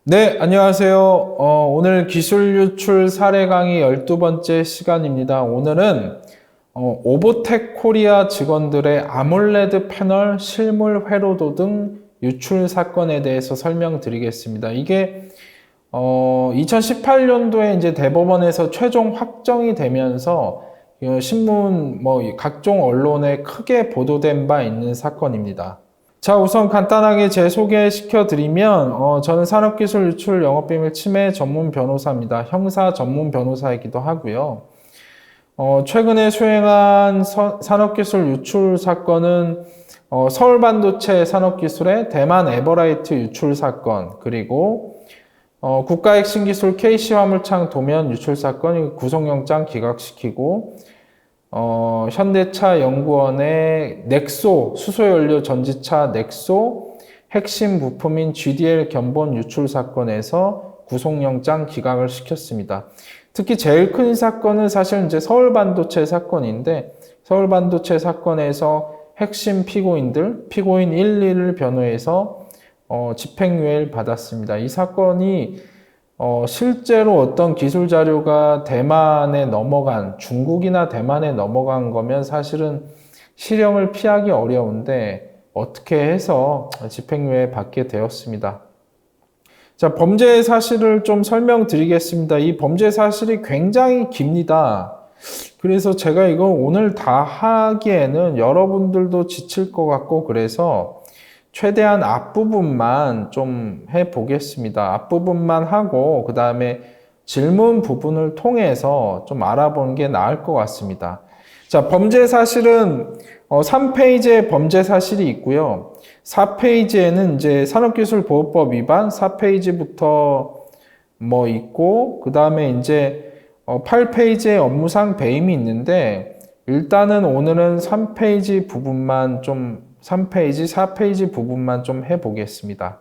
네, 안녕하세요. 오늘 기술 유출 사례 강의 12번째 시간입니다. 오늘은 오보텍 코리아 직원들의 아몰레드 패널 실물 회로도 등 유출 사건에 대해서 설명드리겠습니다. 이게 2018년도에 이제 대법원에서 최종 확정이 되면서 신문 각종 언론에 크게 보도된 바 있는 사건입니다. 자, 우선 간단하게 제 소개시켜 드리면 저는 산업기술 유출 영업비밀 침해 전문 변호사입니다. 형사 전문 변호사이기도 하고요. 최근에 수행한 산업기술 유출 사건은 서울반도체 산업기술의 대만 에버라이트 유출 사건, 그리고 국가핵심기술 KC화물창 도면 유출 사건 구속영장 기각시키고 현대차 연구원의 넥소 수소연료 전지차 넥소 핵심 부품인 GDL 견본 유출 사건에서 구속영장 기각을 시켰습니다. 특히 제일 큰 사건은 사실 이제 서울반도체 사건인데, 서울반도체 사건에서 핵심 피고인 1, 2를 변호해서 집행유예를 받았습니다. 이 사건이 실제로 어떤 기술 자료가 대만에 넘어간, 중국이나 대만에 넘어간 거면 사실은 실형을 피하기 어려운데 어떻게 해서 집행유예 받게 되었습니다. 자, 범죄 사실을 좀 설명드리겠습니다. 이 범죄 사실이 굉장히 깁니다. 그래서 제가 이거 오늘 다 하기에는 여러분들도 지칠 것 같고, 그래서 최대한 앞부분만 좀 해보겠습니다. 앞부분만 하고 그 다음에 질문 부분을 통해서 좀 알아보는 게 나을 것 같습니다. 자, 범죄 사실은 3페이지에 범죄 사실이 있고요. 4페이지에는 이제 산업기술보호법 위반 4페이지부터 있고, 그 다음에 이제 8페이지에 업무상 배임이 있는데, 일단은 오늘은 3페이지 부분만 3페이지, 4페이지 부분만 좀 해보겠습니다.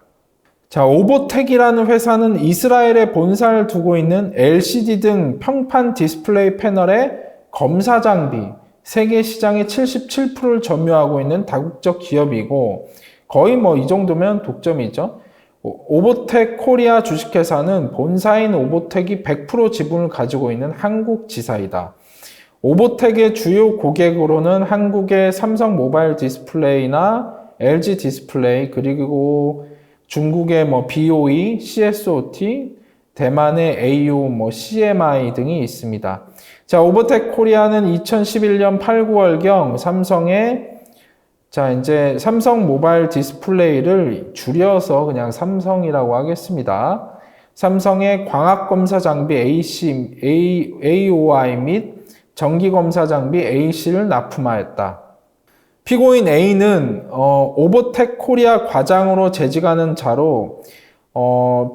자, 오보텍이라는 회사는 이스라엘에 본사를 두고 있는 LCD 등 평판 디스플레이 패널의 검사 장비, 세계 시장의 77%를 점유하고 있는 다국적 기업이고, 거의 이 정도면 독점이죠. 오보텍 코리아 주식회사는 본사인 오보텍이 100% 지분을 가지고 있는 한국 지사이다. 오보텍의 주요 고객으로는 한국의 삼성 모바일 디스플레이나 LG 디스플레이, 그리고 중국의 BOE, CSOT, 대만의 AU, CMI 등이 있습니다. 자, 오보텍 코리아는 2011년 8, 9월경 이제 삼성 모바일 디스플레이를 줄여서 그냥 삼성이라고 하겠습니다. 삼성의 광학검사 장비 AOI 및 전기검사 장비 AC를 납품하였다. 피고인 A는 오보텍 코리아 과장으로 재직하는 자로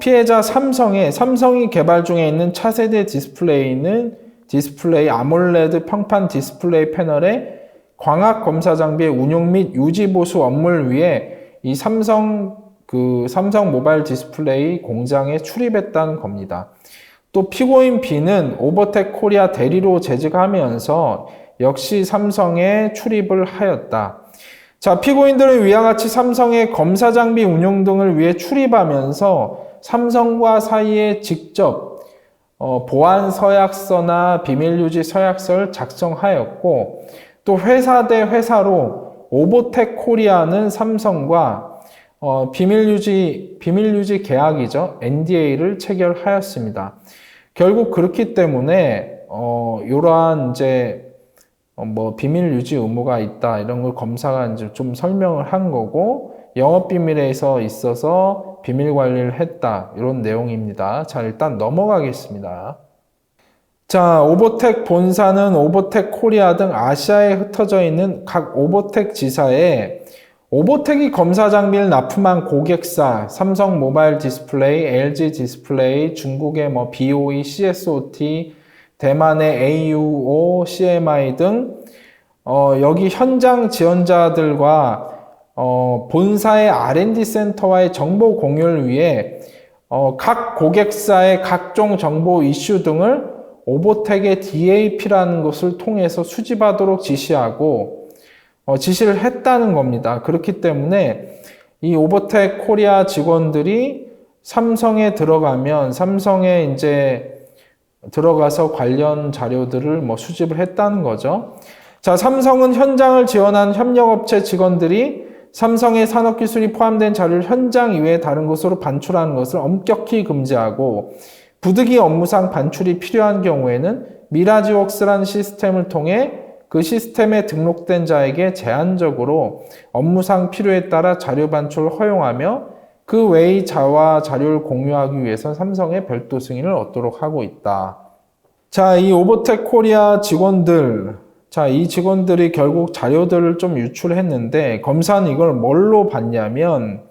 피해자 삼성이 개발 중에 있는 차세대 디스플레이 아몰레드 평판 디스플레이 패널의 광학 검사 장비의 운용 및 유지 보수 업무를 위해 이 삼성 모바일 디스플레이 공장에 출입했다는 겁니다. 또 피고인 B는 오보텍 코리아 대리로 재직하면서 역시 삼성에 출입을 하였다. 자, 피고인들은 위와 같이 삼성의 검사 장비 운용 등을 위해 출입하면서 삼성과 사이에 직접 보안 서약서나 비밀 유지 서약서를 작성하였고, 또 회사 대 회사로 오보텍 코리아는 삼성과 비밀 유지 계약이죠. NDA를 체결하였습니다. 결국 그렇기 때문에 이러한 이제 비밀 유지 의무가 있다, 이런 걸 검사가 이제 좀 설명을 한 거고, 영업 비밀에 있어서 비밀 관리를 했다, 이런 내용입니다. 자, 일단 넘어가겠습니다. 자, 오보텍 본사는 오보텍 코리아 등 아시아에 흩어져 있는 각 오보텍 지사에 오보텍이 검사 장비를 납품한 고객사, 삼성 모바일 디스플레이, LG 디스플레이, 중국의 BOE, CSOT, 대만의 AUO, CMI 등 여기 현장 지원자들과 본사의 R&D 센터와의 정보 공유를 위해 각 고객사의 각종 정보 이슈 등을 오보텍의 DAP라는 것을 통해서 수집하도록 지시하고 지시를 했다는 겁니다. 그렇기 때문에 이 오보텍 코리아 직원들이 삼성에 들어가면 삼성에 이제 들어가서 관련 자료들을 뭐 수집을 했다는 거죠. 자, 삼성은 현장을 지원한 협력업체 직원들이 삼성의 산업기술이 포함된 자료를 현장 이외에 다른 곳으로 반출하는 것을 엄격히 금지하고 부득이 업무상 반출이 필요한 경우에는 미라지웍스라는 시스템을 통해 그 시스템에 등록된 자에게 제한적으로 업무상 필요에 따라 자료 반출을 허용하며 그 외의 자와 자료를 공유하기 위해서 삼성의 별도 승인을 얻도록 하고 있다. 자, 이 오버텍 코리아 직원들, 자, 이 직원들이 결국 자료들을 좀 유출했는데 검사는 이걸 뭘로 봤냐면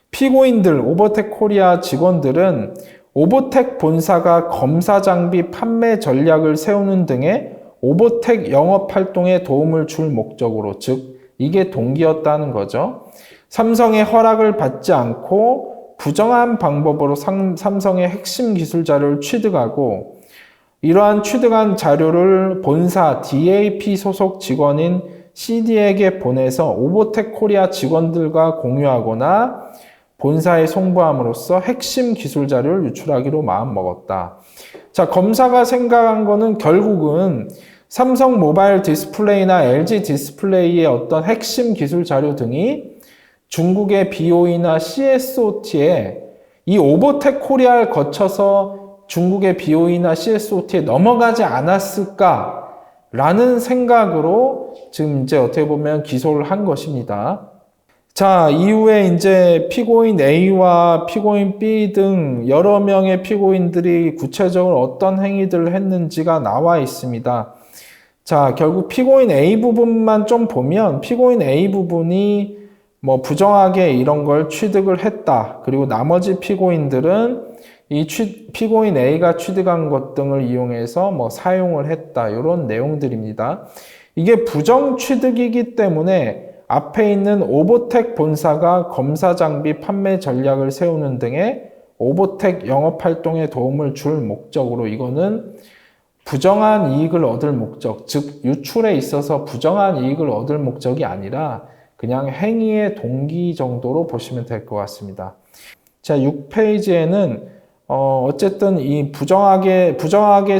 피고인들, 오버텍 코리아 직원들은 오버텍 본사가 검사 장비 판매 전략을 세우는 등의 오버텍 영업 활동에 도움을 줄 목적으로, 즉 이게 동기였다는 거죠. 삼성의 허락을 받지 않고 부정한 방법으로 삼성의 핵심 기술 자료를 취득하고 이러한 취득한 자료를 본사 DAP 소속 직원인 CD에게 보내서 오버텍 코리아 직원들과 공유하거나 본사에 송부함으로써 핵심 기술 자료를 유출하기로 마음먹었다. 자, 검사가 생각한 거는 결국은 삼성 모바일 디스플레이나 LG 디스플레이의 어떤 핵심 기술 자료 등이 중국의 BOE나 CSOT에 이 오버텍 코리아를 거쳐서 중국의 BOE나 CSOT에 넘어가지 않았을까라는 생각으로 지금 이제 어떻게 보면 기소를 한 것입니다. 자, 이후에 이제 피고인 A와 피고인 B 등 여러 명의 피고인들이 구체적으로 어떤 행위들을 했는지가 나와 있습니다. 자, 결국 피고인 A 부분만 좀 보면 피고인 A 부분이 뭐 부정하게 이런 걸 취득을 했다. 그리고 나머지 피고인들은 이 피고인 A가 취득한 것 등을 이용해서 뭐 사용을 했다. 이런 내용들입니다. 이게 부정 취득이기 때문에 앞에 있는 오버텍 본사가 검사 장비 판매 전략을 세우는 등의 오버텍 영업 활동에 도움을 줄 목적으로 이거는 부정한 이익을 얻을 목적, 즉 유출에 있어서 부정한 이익을 얻을 목적이 아니라 그냥 행위의 동기 정도로 보시면 될 것 같습니다. 자, 6페이지에는 어쨌든 이 부정하게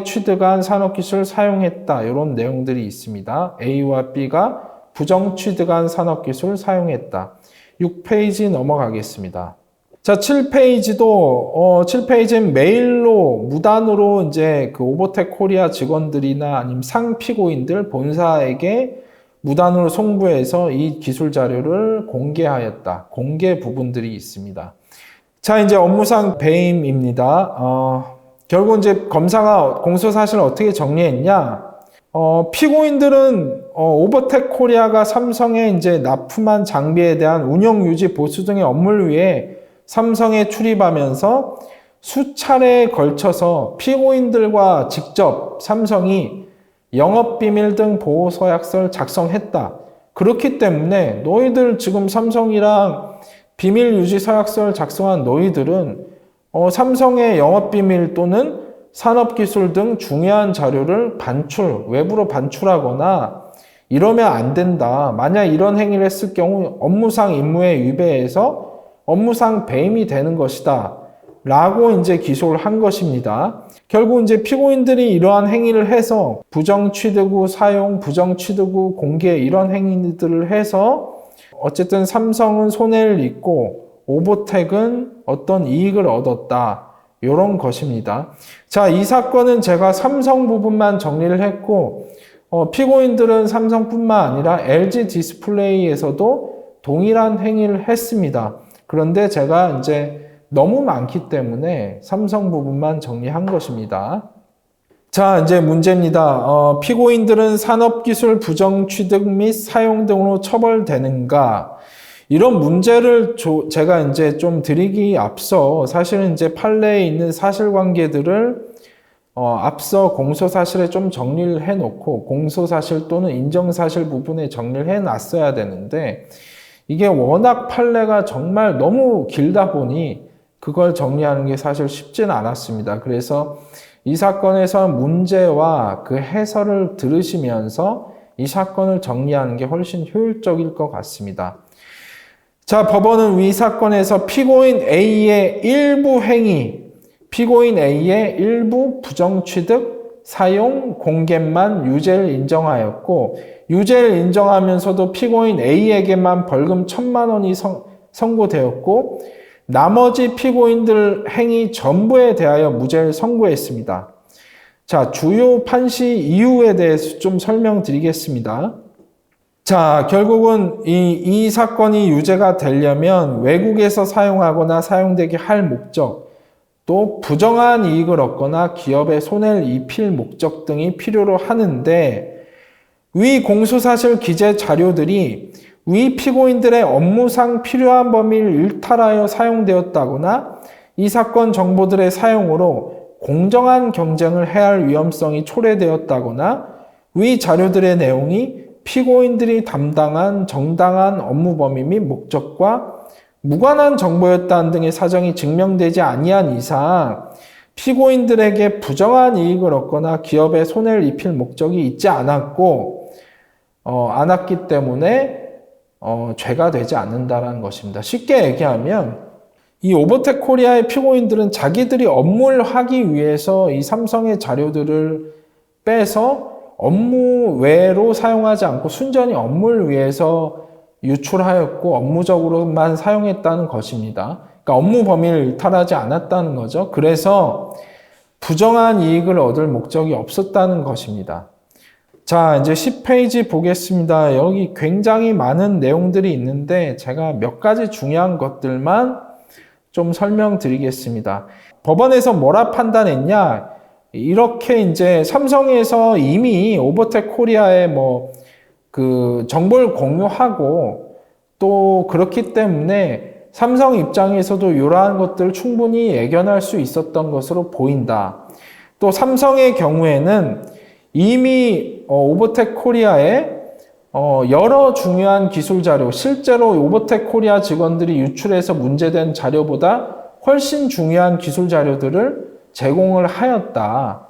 취득한 산업기술을 사용했다. 이런 내용들이 있습니다. A와 B가 부정 취득한 산업기술을 사용했다. 6페이지 넘어가겠습니다. 자, 7페이지는 메일로, 무단으로 이제 그 오버텍 코리아 직원들이나 아니면 상피고인들 본사에게 무단으로 송부해서 이 기술 자료를 공개하였다. 공개 부분들이 있습니다. 자, 이제 업무상 배임입니다. 결국 이제 검사가 공소 사실을 어떻게 정리했냐? 피고인들은 오버텍 코리아가 삼성에 이제 납품한 장비에 대한 운영, 유지, 보수 등의 업무를 위해 삼성에 출입하면서 수차례에 걸쳐서 피고인들과 직접 삼성이 영업비밀 등 보호서약서를 작성했다. 그렇기 때문에 너희들 지금 삼성이랑 비밀유지서약서를 작성한 너희들은 삼성의 영업비밀 또는 산업기술 등 중요한 자료를 외부로 반출하거나 이러면 안 된다. 만약 이런 행위를 했을 경우 업무상 임무에 위배해서 업무상 배임이 되는 것이다. 라고 이제 기소를 한 것입니다. 결국 이제 피고인들이 이러한 행위를 해서 부정 취득 후 사용, 부정 취득 후 공개 이런 행위들을 해서 어쨌든 삼성은 손해를 입고 오버텍은 어떤 이익을 얻었다. 이런 것입니다. 자, 이 사건은 제가 삼성 부분만 정리를 했고 피고인들은 삼성뿐만 아니라 LG 디스플레이에서도 동일한 행위를 했습니다. 그런데 제가 이제 너무 많기 때문에 삼성 부분만 정리한 것입니다. 자, 이제 문제입니다. 피고인들은 산업기술 부정 취득 및 사용 등으로 처벌되는가? 이런 문제를 제가 이제 좀 드리기 앞서 사실은 이제 판례에 있는 사실관계들을 앞서 공소사실에 좀 정리를 해놓고 공소사실 또는 인정사실 부분에 정리를 해놨어야 되는데 이게 워낙 판례가 정말 너무 길다 보니 그걸 정리하는 게 사실 쉽지는 않았습니다. 그래서 이 사건에서 문제와 그 해설을 들으시면서 이 사건을 정리하는 게 훨씬 효율적일 것 같습니다. 자, 법원은 위 사건에서 피고인 A의 일부 행위, 피고인 A의 일부 부정취득, 사용, 공개만 유죄를 인정하였고, 유죄를 인정하면서도 피고인 A에게만 벌금 1,000만 원이 선고되었고, 나머지 피고인들 행위 전부에 대하여 무죄를 선고했습니다. 자, 주요 판시 이유에 대해서 좀 설명드리겠습니다. 자, 결국은 이 사건이 유죄가 되려면 외국에서 사용하거나 사용되게 할 목적, 또 부정한 이익을 얻거나 기업에 손해를 입힐 목적 등이 필요로 하는데, 위 공소사실 기재 자료들이 위 피고인들의 업무상 필요한 범위를 일탈하여 사용되었다거나 이 사건 정보들의 사용으로 공정한 경쟁을 해할 위험성이 초래되었다거나 위 자료들의 내용이 피고인들이 담당한 정당한 업무 범위 및 목적과 무관한 정보였다는 등의 사정이 증명되지 아니한 이상 피고인들에게 부정한 이익을 얻거나 기업에 손해를 입힐 목적이 있지 않았기 때문에 죄가 되지 않는다는 것입니다. 쉽게 얘기하면 이 오버텍 코리아의 피고인들은 자기들이 업무를 하기 위해서 이 삼성의 자료들을 빼서 업무 외로 사용하지 않고 순전히 업무를 위해서 유출하였고 업무적으로만 사용했다는 것입니다. 그러니까 업무 범위를 일탈하지 않았다는 거죠. 그래서 부정한 이익을 얻을 목적이 없었다는 것입니다. 자, 이제 10페이지 보겠습니다. 여기 굉장히 많은 내용들이 있는데 제가 몇 가지 중요한 것들만 좀 설명드리겠습니다. 법원에서 뭐라 판단했냐? 이렇게 이제 삼성에서 이미 오버텍 코리아에 정보를 공유하고 또 그렇기 때문에 삼성 입장에서도 이러한 것들을 충분히 예견할 수 있었던 것으로 보인다. 또 삼성의 경우에는 이미 오버텍 코리아에 여러 중요한 기술 자료, 실제로 오버텍 코리아 직원들이 유출해서 문제된 자료보다 훨씬 중요한 기술 자료들을 제공을 하였다.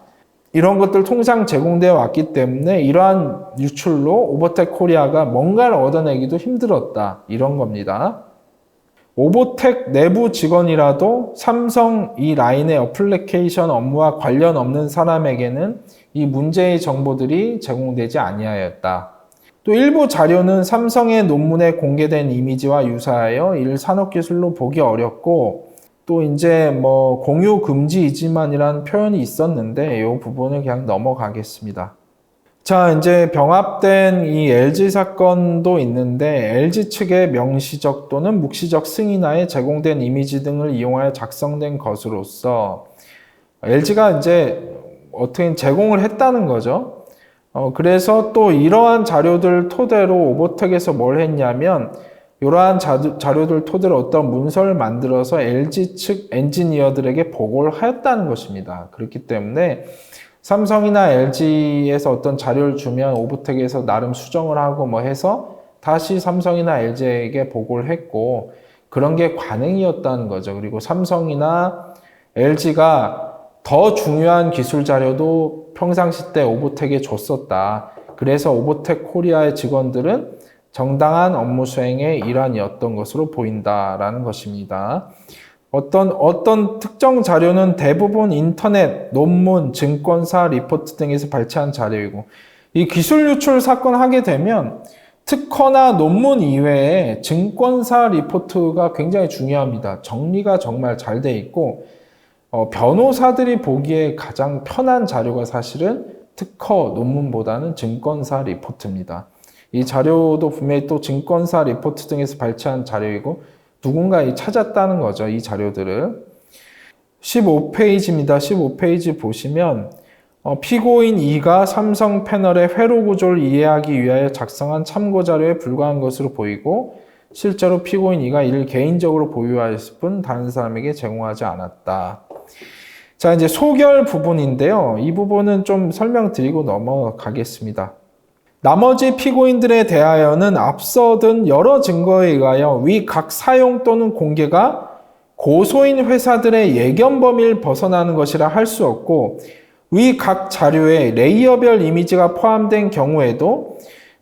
이런 것들 통상 제공되어 왔기 때문에 이러한 유출로 오버텍 코리아가 뭔가를 얻어내기도 힘들었다. 이런 겁니다. 오버텍 내부 직원이라도 삼성 이 라인의 어플리케이션 업무와 관련 없는 사람에게는 이 문제의 정보들이 제공되지 아니하였다. 또 일부 자료는 삼성의 논문에 공개된 이미지와 유사하여 이를 산업기술로 보기 어렵고 또 이제 공유 금지이지만이라는 표현이 있었는데 이 부분을 그냥 넘어가겠습니다. 자, 이제 병합된 이 LG 사건도 있는데 LG 측의 명시적 또는 묵시적 승인하에 제공된 이미지 등을 이용하여 작성된 것으로서 LG가 이제 어떻게 제공을 했다는 거죠. 그래서 또 이러한 자료들 토대로 오버텍에서 뭘 했냐면 이러한 자료들 토대로 어떤 문서를 만들어서 LG 측 엔지니어들에게 보고를 하였다는 것입니다. 그렇기 때문에 삼성이나 LG에서 어떤 자료를 주면 오버텍에서 나름 수정을 하고 해서 다시 삼성이나 LG에게 보고를 했고 그런 게 관행이었다는 거죠. 그리고 삼성이나 LG가 더 중요한 기술 자료도 평상시 때 오버텍에 줬었다. 그래서 오버텍 코리아의 직원들은 정당한 업무 수행의 일환이었던 것으로 보인다라는 것입니다. 어떤 특정 자료는 대부분 인터넷, 논문, 증권사 리포트 등에서 발췌한 자료이고 이 기술 유출 사건 하게 되면 특허나 논문 이외에 증권사 리포트가 굉장히 중요합니다. 정리가 정말 잘 돼 있고 변호사들이 보기에 가장 편한 자료가 사실은 특허 논문보다는 증권사 리포트입니다. 이 자료도 분명히 또 증권사 리포트 등에서 발췌한 자료이고 누군가 찾았다는 거죠. 이 자료들을. 15페이지입니다. 15페이지 보시면 피고인 2가 삼성 패널의 회로 구조를 이해하기 위하여 작성한 참고 자료에 불과한 것으로 보이고 실제로 피고인 2가 이를 개인적으로 보유하였을 뿐 다른 사람에게 제공하지 않았다. 자, 이제 소결 부분인데요. 이 부분은 좀 설명드리고 넘어가겠습니다. 나머지 피고인들에 대하여는 앞서 든 여러 증거에 의하여 위 각 사용 또는 공개가 고소인 회사들의 예견 범위를 벗어나는 것이라 할 수 없고 위 각 자료에 레이어별 이미지가 포함된 경우에도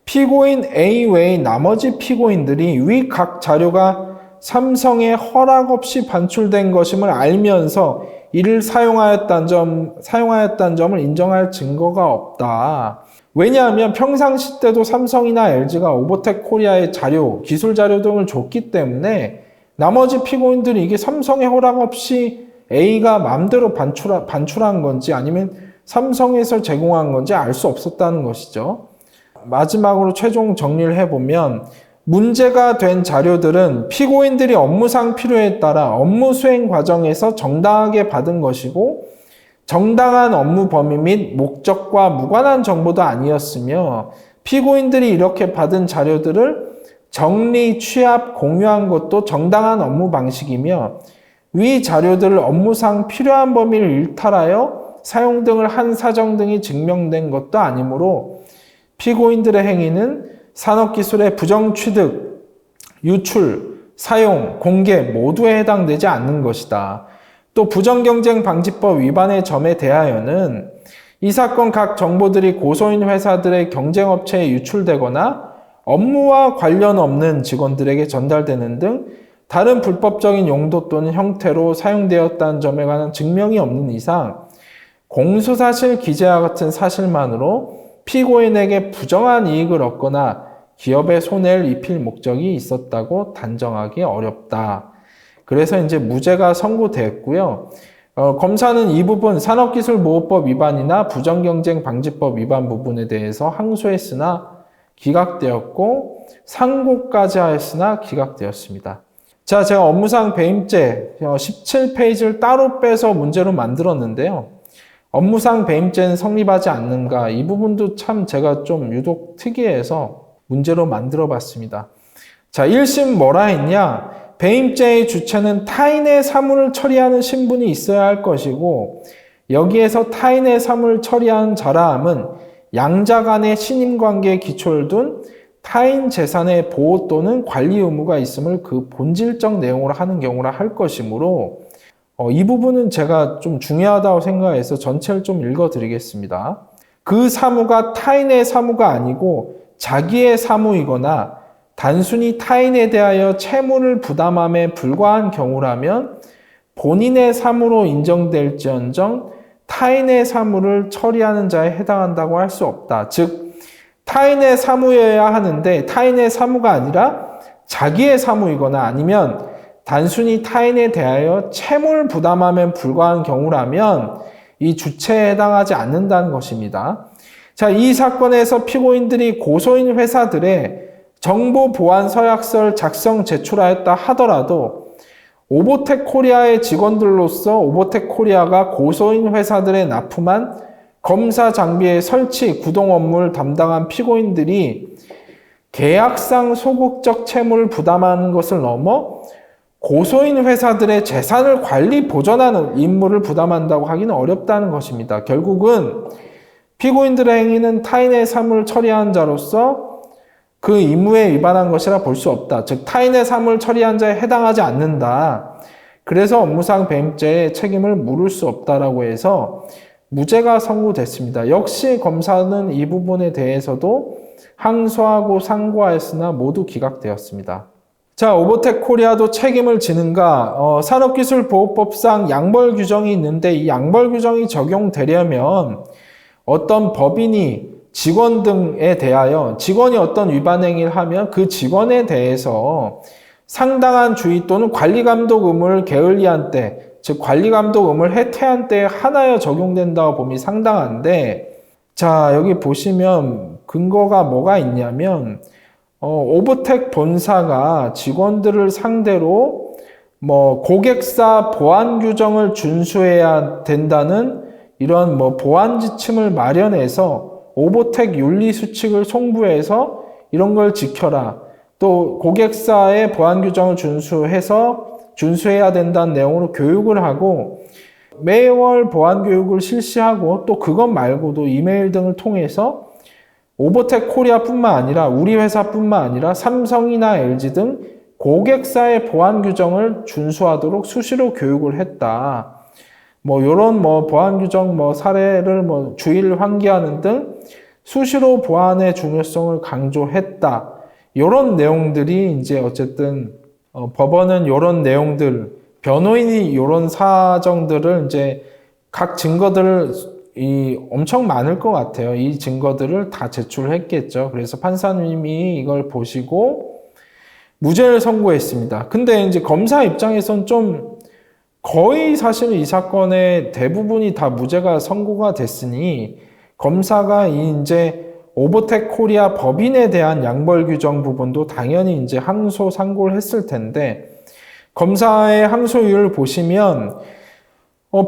피고인 A 외의 나머지 피고인들이 위 각 자료가 삼성의 허락 없이 반출된 것임을 알면서 이를 사용하였다는 점을 인정할 증거가 없다. 왜냐하면 평상시 때도 삼성이나 LG가 오버텍 코리아의 자료, 기술 자료 등을 줬기 때문에 나머지 피고인들이 이게 삼성의 허락 없이 A가 마음대로 반출한 건지 아니면 삼성에서 제공한 건지 알 수 없었다는 것이죠. 마지막으로 최종 정리를 해보면 문제가 된 자료들은 피고인들이 업무상 필요에 따라 업무 수행 과정에서 정당하게 받은 것이고 정당한 업무 범위 및 목적과 무관한 정보도 아니었으며 피고인들이 이렇게 받은 자료들을 정리, 취합, 공유한 것도 정당한 업무 방식이며 위 자료들을 업무상 필요한 범위를 일탈하여 사용 등을 한 사정 등이 증명된 것도 아니므로 피고인들의 행위는 산업기술의 부정취득, 유출, 사용, 공개 모두에 해당되지 않는 것이다. 또 부정경쟁방지법 위반의 점에 대하여는 이 사건 각 정보들이 고소인 회사들의 경쟁업체에 유출되거나 업무와 관련 없는 직원들에게 전달되는 등 다른 불법적인 용도 또는 형태로 사용되었다는 점에 관한 증명이 없는 이상 공소사실 기재와 같은 사실만으로 피고인에게 부정한 이익을 얻거나 기업에 손해를 입힐 목적이 있었다고 단정하기 어렵다. 그래서 이제 무죄가 선고됐고요. 검사는 이 부분 산업기술보호법 위반이나 부정경쟁방지법 위반 부분에 대해서 항소했으나 기각되었고 상고까지 하였으나 기각되었습니다. 자, 제가 업무상 배임죄 17페이지를 따로 빼서 문제로 만들었는데요. 업무상 배임죄는 성립하지 않는가? 이 부분도 참 제가 좀 유독 특이해서 문제로 만들어 봤습니다. 자, 1심 뭐라 했냐? 배임죄의 주체는 타인의 사물을 처리하는 신분이 있어야 할 것이고 여기에서 타인의 사물을 처리하는 자라함은 양자 간의 신임관계에 기초를 둔 타인 재산의 보호 또는 관리 의무가 있음을 그 본질적 내용으로 하는 경우라 할 것이므로 이 부분은 제가 좀 중요하다고 생각해서 전체를 좀 읽어드리겠습니다. 그 사무가 타인의 사무가 아니고 자기의 사무이거나 단순히 타인에 대하여 채무를 부담함에 불과한 경우라면 본인의 사무로 인정될지언정 타인의 사무를 처리하는 자에 해당한다고 할 수 없다. 즉 타인의 사무여야 하는데 타인의 사무가 아니라 자기의 사무이거나 아니면 단순히 타인에 대하여 채무를 부담함에 불과한 경우라면 이 주체에 해당하지 않는다는 것입니다. 자, 이 사건에서 피고인들이 고소인 회사들의 정보 보안 서약서를 작성 제출하였다 하더라도 오보텍 코리아의 직원들로서 오보텍 코리아가 고소인 회사들에 납품한 검사 장비의 설치, 구동 업무를 담당한 피고인들이 계약상 소극적 채무를 부담하는 것을 넘어 고소인 회사들의 재산을 관리 보전하는 임무를 부담한다고 하기는 어렵다는 것입니다. 결국은 피고인들의 행위는 타인의 사물을 처리한 자로서 그 임무에 위반한 것이라 볼 수 없다. 즉 타인의 사물을 처리한 자에 해당하지 않는다. 그래서 업무상 배임죄의 책임을 물을 수 없다라고 해서 무죄가 선고됐습니다. 역시 검사는 이 부분에 대해서도 항소하고 상고하였으나 모두 기각되었습니다. 자, 오보텍 코리아도 책임을 지는가? 산업기술보호법상 양벌 규정이 있는데 이 양벌 규정이 적용되려면 어떤 법인이 직원 등에 대하여 직원이 어떤 위반 행위를 하면 그 직원에 대해서 상당한 주의 또는 관리감독 의무를 게을리한 때, 즉 관리감독 의무를 해태한 때에 하나여 적용된다고 봄이 상당한데, 자, 여기 보시면 근거가 뭐가 있냐면 오보텍 본사가 직원들을 상대로 고객사 보안 규정을 준수해야 된다는 이런 보안 지침을 마련해서 오보텍 윤리 수칙을 송부해서 이런 걸 지켜라. 또 고객사의 보안 규정을 준수해야 된다는 내용으로 교육을 하고 매월 보안 교육을 실시하고 또 그것 말고도 이메일 등을 통해서 오보텍 코리아뿐만 아니라 우리 회사뿐만 아니라 삼성이나 LG 등 고객사의 보안 규정을 준수하도록 수시로 교육을 했다. 요런 보안 규정 사례를 주의를 환기하는 등 수시로 보안의 중요성을 강조했다. 이런 내용들이 이제 어쨌든 법원은 이런 내용들, 변호인이 이런 사정들을 이제 각 증거들을 엄청 많을 것 같아요. 이 증거들을 다 제출했겠죠. 그래서 판사님이 이걸 보시고 무죄를 선고했습니다. 근데 이제 검사 입장에선 좀 거의 사실 이 사건의 대부분이 다 무죄가 선고가 됐으니 검사가 이제 오버텍 코리아 법인에 대한 양벌 규정 부분도 당연히 이제 항소 상고를 했을 텐데 검사의 항소율을 보시면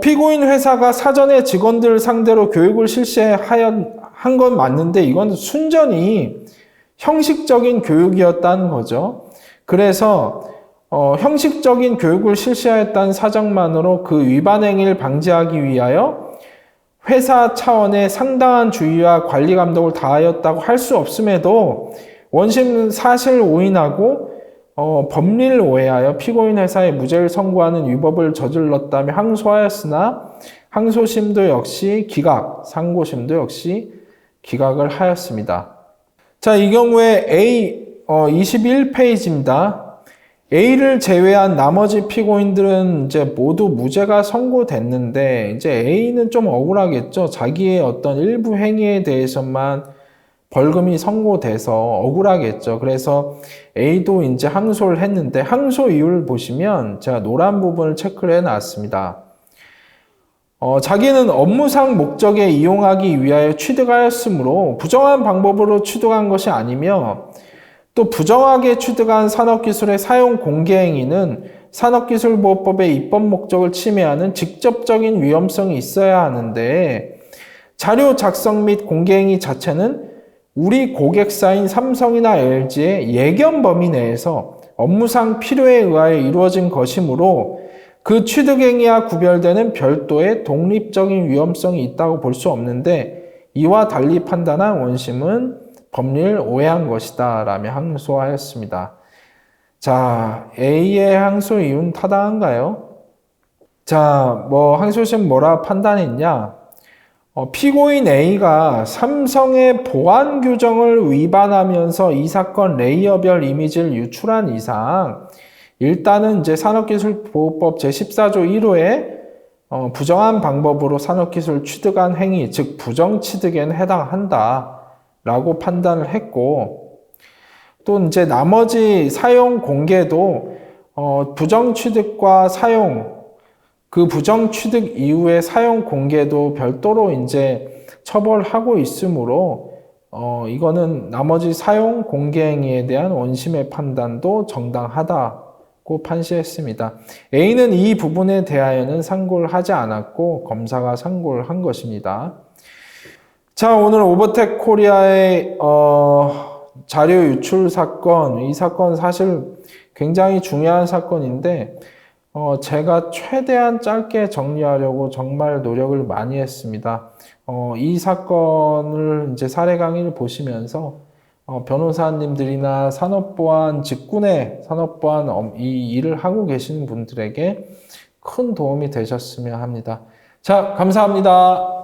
피고인 회사가 사전에 직원들 상대로 교육을 실시한 건 맞는데 이건 순전히 형식적인 교육이었다는 거죠. 그래서 형식적인 교육을 실시하였다는 사정만으로 그 위반 행위를 방지하기 위하여 회사 차원의 상당한 주의와 관리 감독을 다하였다고 할 수 없음에도 원심 사실 오인하고 법리를 오해하여 피고인 회사에 무죄를 선고하는 위법을 저질렀다며 항소하였으나 항소심도 역시 기각, 상고심도 역시 기각을 하였습니다. 자, 이 경우에 A 21페이지입니다. A를 제외한 나머지 피고인들은 이제 모두 무죄가 선고됐는데 이제 A는 좀 억울하겠죠. 자기의 어떤 일부 행위에 대해서만 벌금이 선고돼서 억울하겠죠. 그래서 A도 이제 항소를 했는데 항소 이유를 보시면 제가 노란 부분을 체크를 해놨습니다. 자기는 업무상 목적에 이용하기 위하여 취득하였으므로 부정한 방법으로 취득한 것이 아니며 또 부정하게 취득한 산업기술의 사용 공개 행위는 산업기술보호법의 입법 목적을 침해하는 직접적인 위험성이 있어야 하는데 자료 작성 및 공개 행위 자체는 우리 고객사인 삼성이나 LG의 예견 범위 내에서 업무상 필요에 의하여 이루어진 것이므로 그 취득 행위와 구별되는 별도의 독립적인 위험성이 있다고 볼 수 없는데 이와 달리 판단한 원심은 법리를 오해한 것이다 라며 항소하였습니다. 자, A의 항소 이유는 타당한가요? 자, 항소심 뭐라 판단했냐? 피고인 A가 삼성의 보안 규정을 위반하면서 이 사건 레이어별 이미지를 유출한 이상 일단은 이제 산업기술보호법 제14조 1호에 부정한 방법으로 산업기술 취득한 행위, 즉 부정취득에는 해당한다 라고 판단을 했고 또 이제 나머지 사용 공개도 부정취득과 사용 그 부정취득 이후의 사용 공개도 별도로 이제 처벌하고 있으므로 이거는 나머지 사용 공개 행위에 대한 원심의 판단도 정당하다고 판시했습니다. A는 이 부분에 대하여는 상고를 하지 않았고 검사가 상고를 한 것입니다. 자, 오늘 오버텍 코리아의 자료 유출 사건, 이 사건 사실 굉장히 중요한 사건인데 제가 최대한 짧게 정리하려고 정말 노력을 많이 했습니다. 이 사건을 이제 사례 강의를 보시면서 변호사님들이나 산업보안 직군의 산업보안 이 일을 하고 계시는 분들에게 큰 도움이 되셨으면 합니다. 자, 감사합니다.